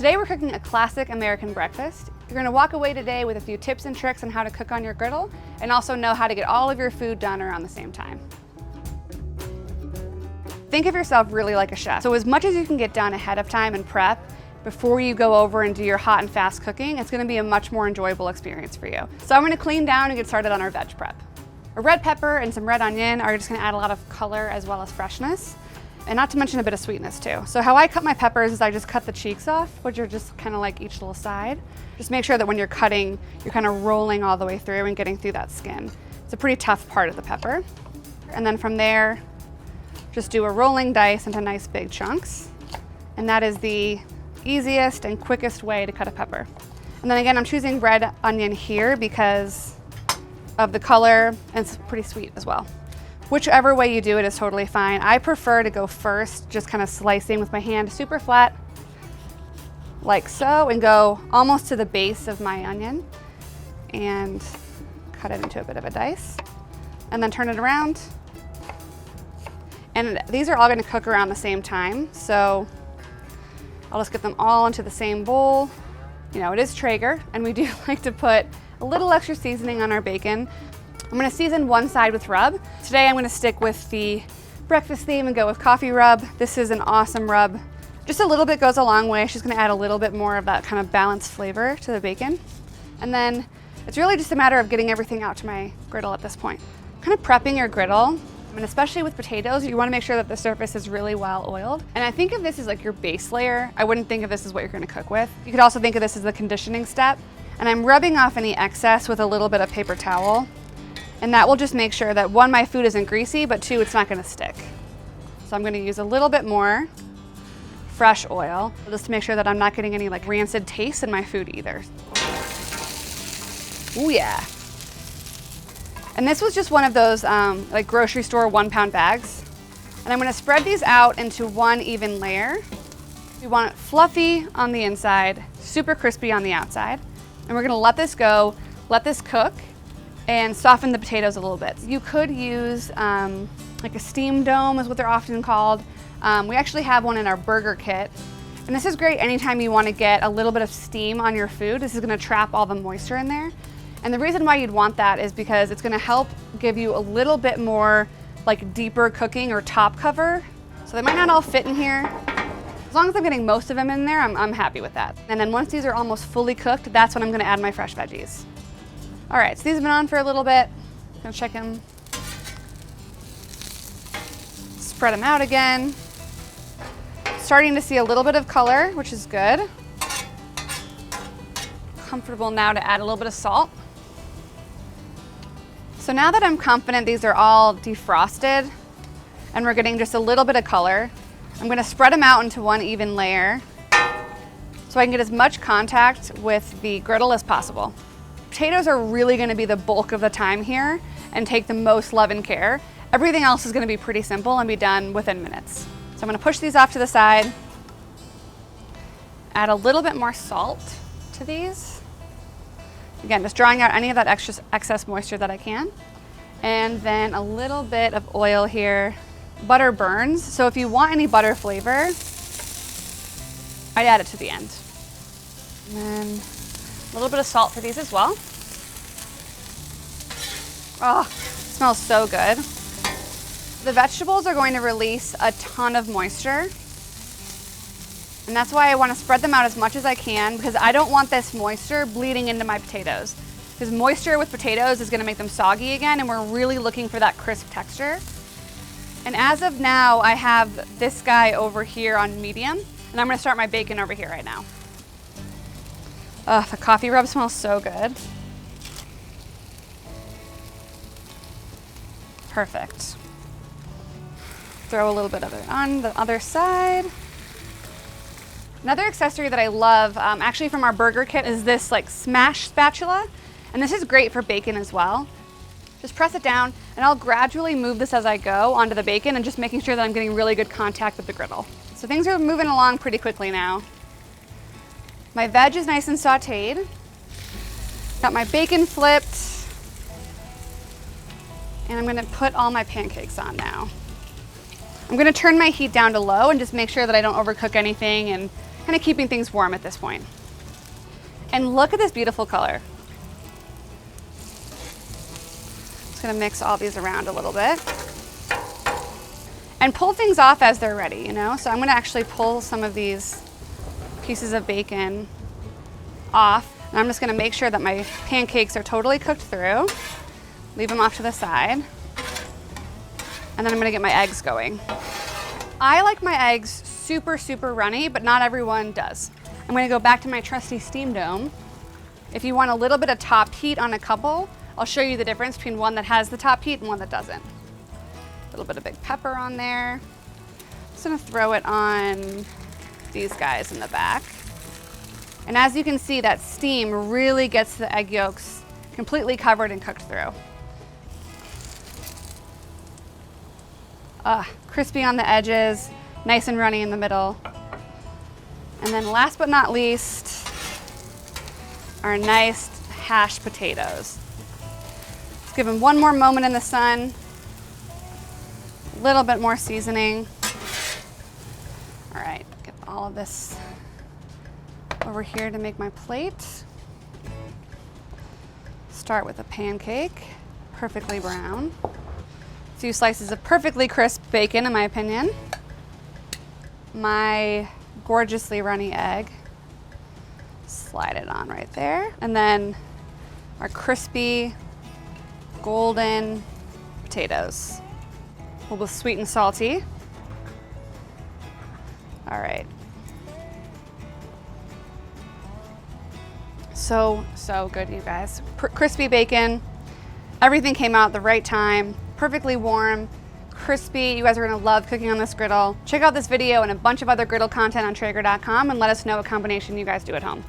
Today we're cooking a classic American breakfast. You're gonna walk away today with a few tips and tricks on how to cook on your griddle and also know how to get all of your food done around the same time. Think of yourself really like a chef. So as much as you can get done ahead of time and prep before you go over and do your hot and fast cooking, it's gonna be a much more enjoyable experience for you. So I'm gonna clean down and get started on our veg prep. A red pepper and some red onion are just gonna add a lot of color as well as freshness. And not to mention a bit of sweetness too. So how I cut my peppers is I just cut the cheeks off, which are just kind of like each little side. Just make sure that when you're cutting, you're kind of rolling all the way through and getting through that skin. It's a pretty tough part of the pepper. And then from there, just do a rolling dice into nice big chunks. And that is the easiest and quickest way to cut a pepper. And then again, I'm choosing red onion here because of the color, and it's pretty sweet as well. Whichever way you do it is totally fine. I prefer to go first, just kind of slicing with my hand super flat, like so, and go almost to the base of my onion and cut it into a bit of a dice. And then turn it around. And these are all gonna cook around the same time, so I'll just get them all into the same bowl. You know, it is Traeger, and we do like to put a little extra seasoning on our bacon. I'm gonna season one side with rub. Today I'm gonna stick with the breakfast theme and go with coffee rub. This is an awesome rub. Just a little bit goes a long way. She's gonna add a little bit more of that kind of balanced flavor to the bacon. And then it's really just a matter of getting everything out to my griddle at this point. Kind of prepping your griddle, and especially with potatoes, you wanna make sure that the surface is really well oiled. And I think of this as like your base layer. I wouldn't think of this as what you're gonna cook with. You could also think of this as the conditioning step. And I'm rubbing off any excess with a little bit of paper towel. And that will just make sure that one, my food isn't greasy, but two, it's not gonna stick. So I'm gonna use a little bit more fresh oil, just to make sure that I'm not getting any like rancid taste in my food either. Ooh yeah. And this was just one of those like grocery store 1 pound bags. And I'm gonna spread these out into one even layer. We want it fluffy on the inside, super crispy on the outside. And we're gonna let this go, let this cook, and soften the potatoes a little bit. You could use like a steam dome is what they're often called. We actually have one in our burger kit. And this is great anytime you want to get a little bit of steam on your food. This is going to trap all the moisture in there. And the reason why you'd want that is because it's going to help give you a little bit more like deeper cooking or top cover. So they might not all fit in here. As long as I'm getting most of them in there, I'm happy with that. And then once these are almost fully cooked, that's when I'm going to add my fresh veggies. All right, so these have been on for a little bit. Gonna check them. Spread them out again. Starting to see a little bit of color, which is good. Comfortable now to add a little bit of salt. So now that I'm confident these are all defrosted and we're getting just a little bit of color, I'm gonna spread them out into one even layer so I can get as much contact with the griddle as possible. Potatoes are really gonna be the bulk of the time here and take the most love and care. Everything else is gonna be pretty simple and be done within minutes. So I'm gonna push these off to the side, add a little bit more salt to these. Again, just drawing out any of that excess moisture that I can. And then a little bit of oil here. Butter burns, so if you want any butter flavor, I'd add it to the end. And then a little bit of salt for these as well. Oh, it smells so good. The vegetables are going to release a ton of moisture. And that's why I want to spread them out as much as I can, because I don't want this moisture bleeding into my potatoes. Because moisture with potatoes is going to make them soggy again, and we're really looking for that crisp texture. And as of now, I have this guy over here on medium, and I'm going to start my bacon over here right now. Oh, the coffee rub smells so good. Perfect. Throw a little bit of it on the other side. Another accessory that I love, actually from our burger kit, is this like smash spatula. And this is great for bacon as well. Just press it down, and I'll gradually move this as I go onto the bacon and just making sure that I'm getting really good contact with the griddle. So things are moving along pretty quickly now. My veg is nice and sauteed. Got my bacon flipped. And I'm gonna put all my pancakes on now. I'm gonna turn my heat down to low and just make sure that I don't overcook anything and kind kind of keeping things warm at this point. And look at this beautiful color. Just gonna mix all these around a little bit. And pull things off as they're ready, you know? So I'm gonna actually pull some of these pieces of bacon off. And I'm just gonna make sure that my pancakes are totally cooked through. Leave them off to the side. And then I'm gonna get my eggs going. I like my eggs super, super runny, but not everyone does. I'm gonna go back to my trusty steam dome. If you want a little bit of top heat on a couple, I'll show you the difference between one that has the top heat and one that doesn't. A little bit of big pepper on there. Just gonna throw it on these guys in the back. And as you can see, that steam really gets the egg yolks completely covered and cooked through. Crispy on the edges, nice and runny in the middle. And then last but not least, our nice hashed potatoes. Let's give them one more moment in the sun. A little bit more seasoning. All right, get all of this over here to make my plate. Start with a pancake, perfectly brown. A few slices of perfectly crisp bacon, in my opinion. My gorgeously runny egg. Slide it on right there. And then our crispy, golden potatoes. A little sweet and salty. All right. So good, you guys. Crispy bacon. Everything came out at the right time. Perfectly warm, crispy. You guys are gonna love cooking on this griddle. Check out this video and a bunch of other griddle content on Traeger.com and let us know what combination you guys do at home.